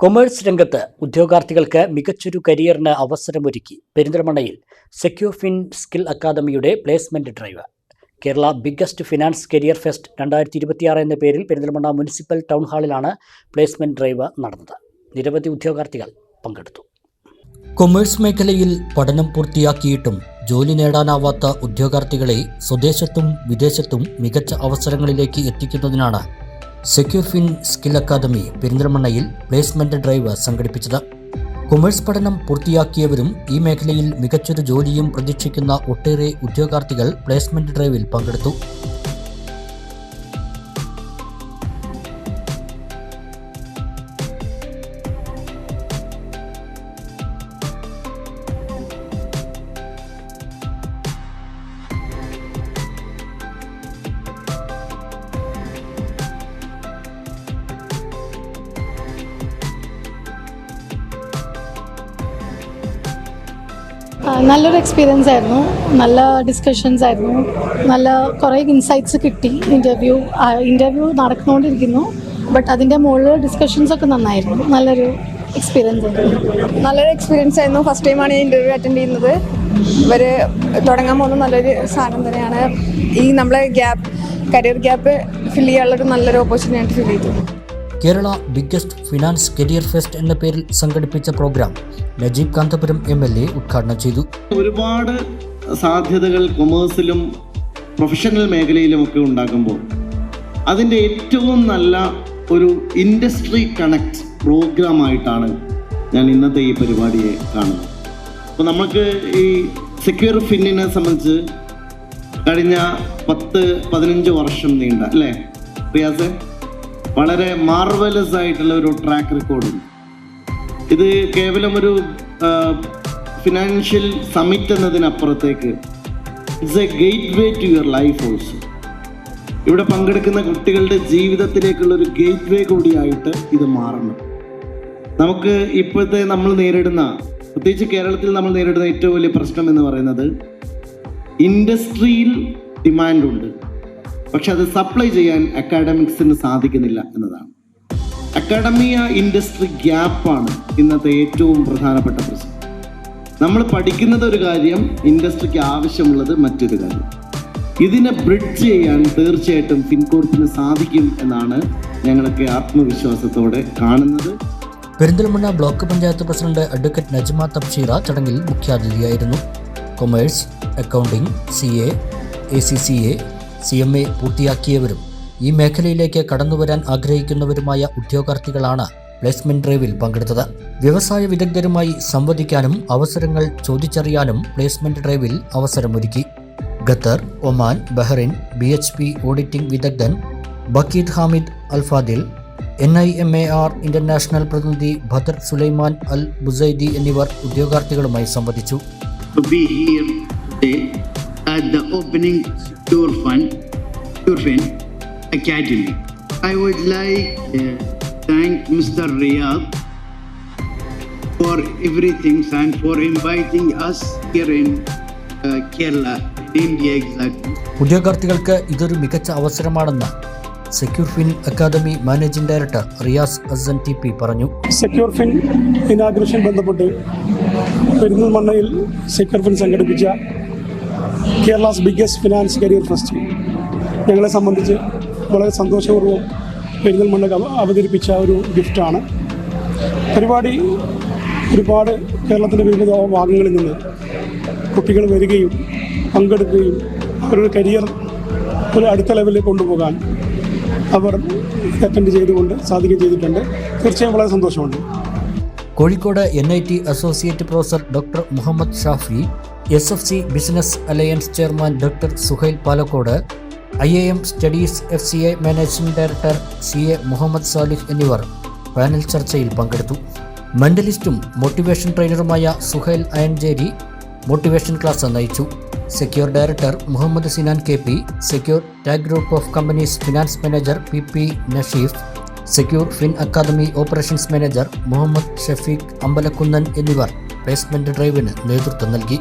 Commerce രംഗത്ത് ഉദ്യോഗാർത്ഥികൾക്ക് മികച്ചൊരു കരിയറിന് അവസരമൊരുക്കി പെരിന്തൽമണ്ണയിൽ സെക്യൂർ ഫിൻ സ്കിൽ അക്കാദമിയുടെ placement drive. Kerala biggest finance career fest 2026 എന്ന പേരിൽ പെരിന്തൽമണ്ണ മുനിസിപ്പൽ ടൗൺ ഹാളിലാണ് പ്ലേസ്മെന്റ് ഡ്രൈവ് നടന്നത്. നിരവധി ഉദ്യോഗാർത്ഥികൾ പങ്കെടുത്തു. കൊമേഴ്സ് മേഖലയിൽ പഠനം പൂർത്തിയാക്കിയിട്ടും ജോലി നേടാനാവാത്ത ഉദ്യോഗാർത്ഥികളെ സ്വദേശത്തും വിദേശത്തും മികച്ച അവസരങ്ങളിലേക്ക് എത്തിക്കുന്നതിനാണ് സെക്യൂർ ഫിൻ സ്കിൽ അക്കാദമി പെരിന്തൽമണ്ണയിൽ പ്ലേസ്മെന്റ് ഡ്രൈവ് സംഘടിപ്പിച്ചത്. കൊമേഴ്സ് പഠനം പൂർത്തിയാക്കിയവരും ഈ മേഖലയിൽ മികച്ചൊരു ജോലിയും പ്രതീക്ഷിക്കുന്ന ഒട്ടേറെ ഉദ്യോഗാർത്ഥികൾ പ്ലേസ്മെന്റ് ഡ്രൈവിൽ പങ്കെടുത്തു. നല്ലൊരു എക്സ്പീരിയൻസ് ആയിരുന്നു. നല്ല ഡിസ്കഷൻസ് ആയിരുന്നു. നല്ല കുറേ ഇൻസൈറ്റ്സ് കിട്ടി. ഇൻ്റർവ്യൂ നടന്നുകൊണ്ടിരിക്കുന്നു. ബട്ട് അതിൻ്റെ മുകളിൽ ഡിസ്കഷൻസ് ഒക്കെ നന്നായിരുന്നു. നല്ലൊരു എക്സ്പീരിയൻസ് ആയിരുന്നു. ഫസ്റ്റ് ടൈമാണ് ഞാൻ ഇൻ്റർവ്യൂ അറ്റൻഡ് ചെയ്യുന്നത്. ഇവർ തുടങ്ങാൻ പോകുന്ന നല്ലൊരു സാധനം തന്നെയാണ്. ഈ നമ്മളെ കരിയർ ഗ്യാപ്പ് ഫിൽ ചെയ്യാനുള്ളൊരു നല്ലൊരു ഓപ്പർച്യൂണിറ്റി ഫീൽ ചെയ്തു. Kerala biggest finance career fest എന്ന പേരിൽ സംഘടിപ്പിച്ച പ്രോഗ്രാം നജീബ് കാന്തപുരം MLA ഉദ്ഘാടനം ചെയ്തു. ഒരുപാട് സാധ്യതകൾ കൊമേഴ്സിലും പ്രൊഫഷണൽ മേഖലയിലും ഒക്കെ ഉണ്ടാകുമ്പോൾ അതിൻ്റെ ഏറ്റവും നല്ല ഒരു ഇൻഡസ്ട്രി കണക്ട് പ്രോഗ്രാമായിട്ടാണ് ഞാൻ ഇന്നത്തെ ഈ പരിപാടിയെ കാണുന്നത്. അപ്പോൾ നമുക്ക് ഈ സെക്യൂർ ഫിന്നിനെ സംബന്ധിച്ച് കഴിഞ്ഞ 10-15 വർഷം നീണ്ട അല്ലേ റിയാസ്, വളരെ മാർവലസ് ആയിട്ടുള്ള ഒരു ട്രാക്ക് റെക്കോർഡുണ്ട്. ഇത് കേവലം ഒരു ഫിനാൻഷ്യൽ സമ്മിറ്റ് എന്നതിനപ്പുറത്തേക്ക് it's a gateway to your life also. ഇവിടെ പങ്കെടുക്കുന്ന കുട്ടികളുടെ ജീവിതത്തിലേക്കുള്ള ഒരു ഗേറ്റ് വേ കൂടിയായിട്ട് ഇത് മാറണം. നമുക്ക് ഇപ്പോഴത്തെ നമ്മൾ നേരിടുന്ന, പ്രത്യേകിച്ച് കേരളത്തിൽ നമ്മൾ നേരിടുന്ന ഏറ്റവും വലിയ പ്രശ്നം എന്ന് പറയുന്നത് ഇൻഡസ്ട്രിയിൽ ഡിമാൻഡുണ്ട്, പക്ഷെ അത് സപ്ലൈ ചെയ്യാൻ അക്കാഡമിക്സിന് സാധിക്കുന്നില്ല എന്നതാണ്. അക്കാഡമിയ ഇൻഡസ്ട്രി ഗ്യാപ്പാണ് ഇന്നത്തെ ഏറ്റവും പ്രധാനപ്പെട്ട പ്രശ്നം. നമ്മൾ പഠിക്കുന്നത് ഒരു കാര്യം, ഇൻഡസ്ട്രിക്ക് ആവശ്യമുള്ളത് മറ്റൊരു കാര്യം. ഇതിനെ ബ്രിഡ്ജ് ചെയ്യാൻ തീർച്ചയായിട്ടും ഫിൻകോർപ്പിന് സാധിക്കും എന്നാണ് ഞങ്ങളൊക്കെ ആത്മവിശ്വാസത്തോടെ കാണുന്നത്. Perinthalmanna block panchayat president advocate Najma Thabsheera ചടങ്ങിൽ മുഖ്യാതിഥിയായിരുന്നു. Commerce, accounting, CA, ACCA, CMA പൂർത്തിയാക്കിയവരും ഈ മേഖലയിലേക്ക് കടന്നുവരാൻ ആഗ്രഹിക്കുന്നവരുമായ ഉദ്യോഗാർത്ഥികളാണ് പ്ലേസ്മെന്റ് ഡ്രൈവിൽ പങ്കെടുത്തത്. വ്യവസായ വിദഗ്ധരുമായി സംവദിക്കാനും അവസരങ്ങൾ ചോദിച്ചറിയാനും പ്ലേസ്മെന്റ് ഡ്രൈവിൽ അവസരമൊരുക്കി. Qatar, Oman, Bahrain BHP auditing വിദഗ്ധൻ Bakeed Hamid Alfadil, NIMAR international പ്രതിനിധി ബദർ സുലൈമാൻ അൽ ബുസൈദി എന്നിവർ ഉദ്യോഗാർത്ഥികളുമായി സംവദിച്ചു. Secure Academy. I would like to thank Mr. Riyad for everything and for inviting us here in Kerala, India exactly. ഉദ്യോഗാർത്ഥികൾക്ക് ഇതൊരു മികച്ച അവസരമാണെന്ന് secure fin academy managing director Riyas Asan TP പറഞ്ഞു. Secure fin inauguration ബന്ധപ്പെട്ട് പെരിന്തൽമണ്ണയിൽ secure fin സംഘടിപ്പിച്ച Kerala's biggest finance career fest ഞങ്ങളെ സംബന്ധിച്ച് വളരെ സന്തോഷപൂർവ്വം പെരിന്തൽമണ്ണ അവതരിപ്പിച്ച ഒരു ഗിഫ്റ്റാണ്. പരിപാടി ഒരുപാട് കേരളത്തിൻ്റെ വിവിധ ഭാഗങ്ങളിൽ നിന്ന് കുട്ടികൾ വരികയും പങ്കെടുക്കുകയും അവരുടെ കരിയർ ഒരു അടുത്ത ലെവലിൽ കൊണ്ടുപോകാൻ അവർ അറ്റൻഡ് ചെയ്തുകൊണ്ട് സാധിക്കുകയും ചെയ്തിട്ടുണ്ട്. തീർച്ചയായും വളരെ സന്തോഷമുണ്ട്. Kozhikode NIT associate professor doctor Muhammad Shafi, SFC business alliance chairman doctor Suhail Palakkode, IIM studies FCI managing director CA Muhammad Salih എന്നിവർ പാനൽ ചർച്ചയിൽ പങ്കെടുത്തു. മെന്റലിസ്റ്റും മോട്ടിവേഷൻ ട്രെയിനറുമായ സുഹൈൽ അയൻജേരി മോട്ടിവേഷൻ ക്ലാസ് നയിച്ചു. Secure director Muhammad Sinan KP, secure tag group of companies finance manager PP Nasheef, secure fin academy operations manager Muhammad Shafeeq Ambalakkunnan എന്നിവർ placement ഡ്രൈവിന് നേതൃത്വം നൽകി.